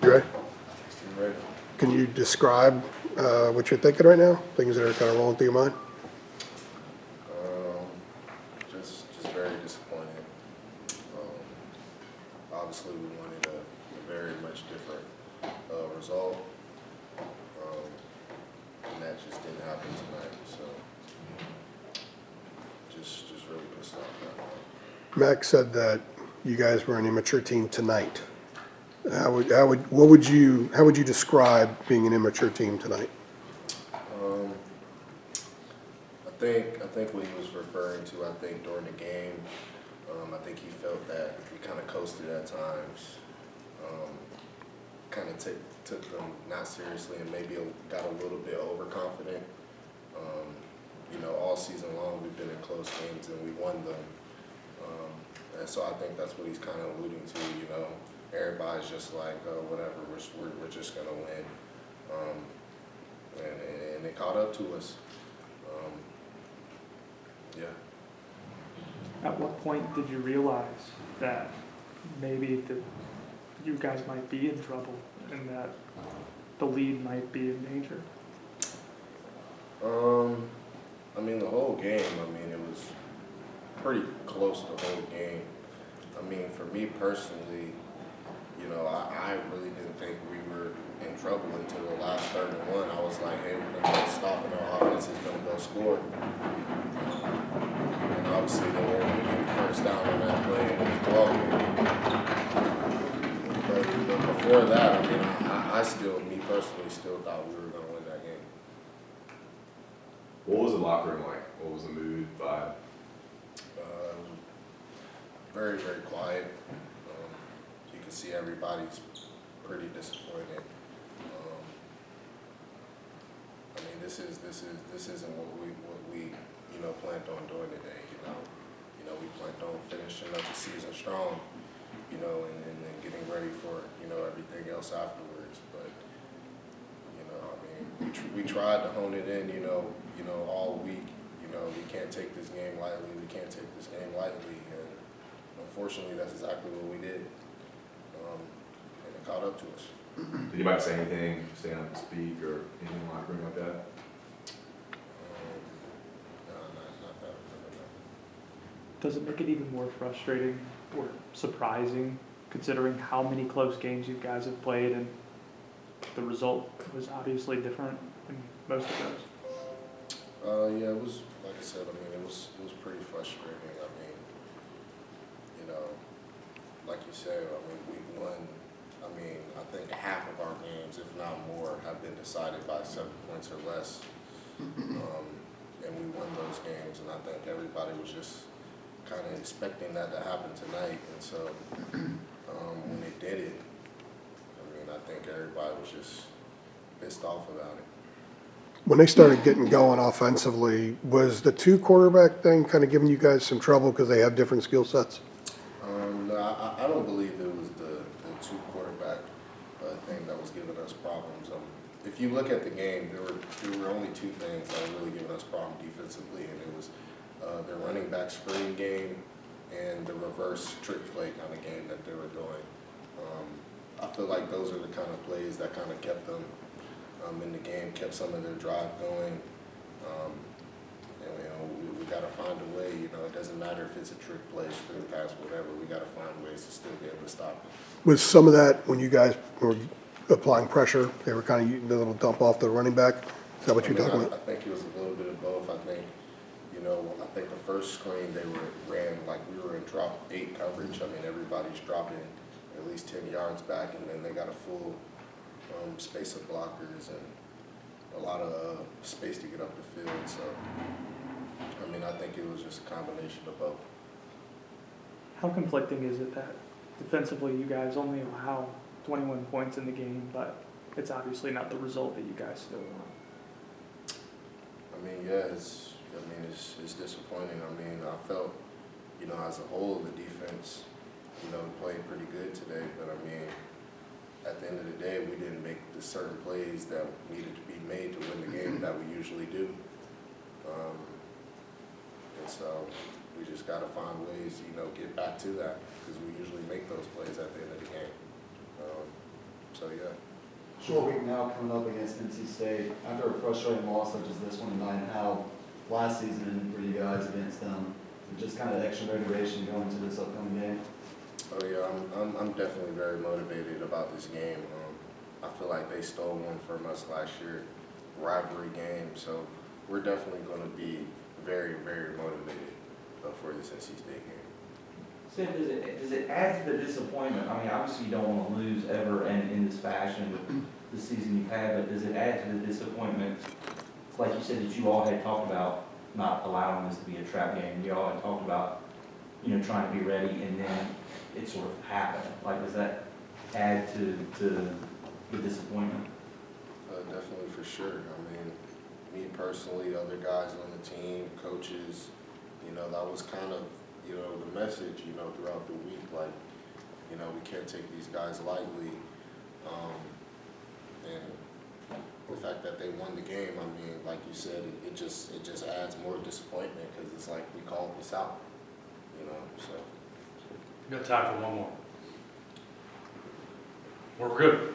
You ready? You ready? Can you describe what you're thinking right now? Things that are kind of rolling through your mind? Just very disappointed. Obviously, we wanted a very much different result, and that just didn't happen tonight. So, just really pissed off right now. Max said that you guys were an immature team tonight. How would you describe being an immature team tonight? I think what he was referring to, I think during the game, I think he felt that we kind of coasted at times, kind of took them not seriously and maybe got a little bit overconfident. All season long we've been in close games and we won them. And so I think that's what he's kind of alluding to, everybody's just like, oh, whatever, we're just going to win. And it caught up to us. Yeah. At what point did you realize that maybe you guys might be in trouble and that the lead might be in danger? The whole game, it was pretty close the whole game. For me personally, I really didn't think we were in trouble until the last third and one. I was like, hey, we're going to stop and our offense is going to go score. And obviously they were able to get the first down on that play and it was ball game. But before that, me personally still thought we were going to win that game. What was the locker room like? What was the mood, vibe? Very, very quiet. You can see everybody's pretty disappointed. This isn't what we planned on doing today. We planned on finishing up the season strong. And getting ready for everything else afterwards. But we tried to hone it in. All week. We can't take this game lightly. We can't take this game lightly. And unfortunately, that's exactly what we did. And it caught up to us. Did anybody say anything, stand up and speak, or anything in the locker room like that? No, not that. No. Does it make it even more frustrating or surprising considering how many close games you guys have played and the result was obviously different in most of those? Yeah, it was, like I said, it was pretty frustrating. Like you said, we won. I think half of our games, if not more, have been decided by 7 points or less. And we won those games, and I think everybody was just kind of expecting that to happen tonight. And so when it did it, I think everybody was just pissed off about it. When they started getting going offensively, was the two quarterback thing kind of giving you guys some trouble because they have different skill sets? No, I don't believe it was the two quarterback thing that was giving us problems. If you look at the game, there were only two things that were really giving us problems defensively, and it was their running back screen game and the reverse trick play kind of game that they were doing. I feel like those are the kind of plays that kind of kept them in the game, kept some of their drive going. We got to find a way. It doesn't matter if it's a trick play, screen pass, whatever. We got to find ways to still be able to stop it. Was some of that when you guys were applying pressure, they were kind of using the little dump off the running back? Is that what you're talking about? I think it was a little bit of both. I think the first screen they ran like we were in drop 8 coverage. Everybody's dropping at least 10 yards back, and then they got a full space of blockers and a lot of space to get up the field. So, I think it was just a combination of both. How conflicting is it that defensively you guys only allow 21 points in the game, but it's obviously not the result that you guys still want? It's disappointing. I felt, as a whole, the defense, played pretty good today. But at the end of the day, we didn't make the certain plays that needed to be made to win the game that we usually do. And so we just got to find ways, get back to that, because we usually make those plays at the end of the game. So, yeah. Short week now coming up against NC State. After a frustrating loss such as this one tonight, how last season ended for you guys against them? Just kind of extra motivation going into this upcoming game. Oh yeah, I'm definitely very motivated about this game. I feel like they stole one from us last year, rivalry game. So we're definitely going to be very, very motivated for this NC State game. Sid, does it add to the disappointment? I mean, obviously you don't want to lose ever and in this fashion with the season you've had, but does it add to the disappointment? Like you said, that you all had talked about not allowing this to be a trap game. You all had talked about, you know, trying to be ready, and then it sort of happened. Like, does that add to the disappointment? Definitely for sure. I mean, me personally, other guys on the team, coaches, you know, that was kind of, you know, the message, you know, throughout the week. Like, you know, we can't take these guys lightly. And the fact that they won the game, I mean, like you said, it just adds more disappointment because it's like we called this out, you know. So. You got time for one more. We're good.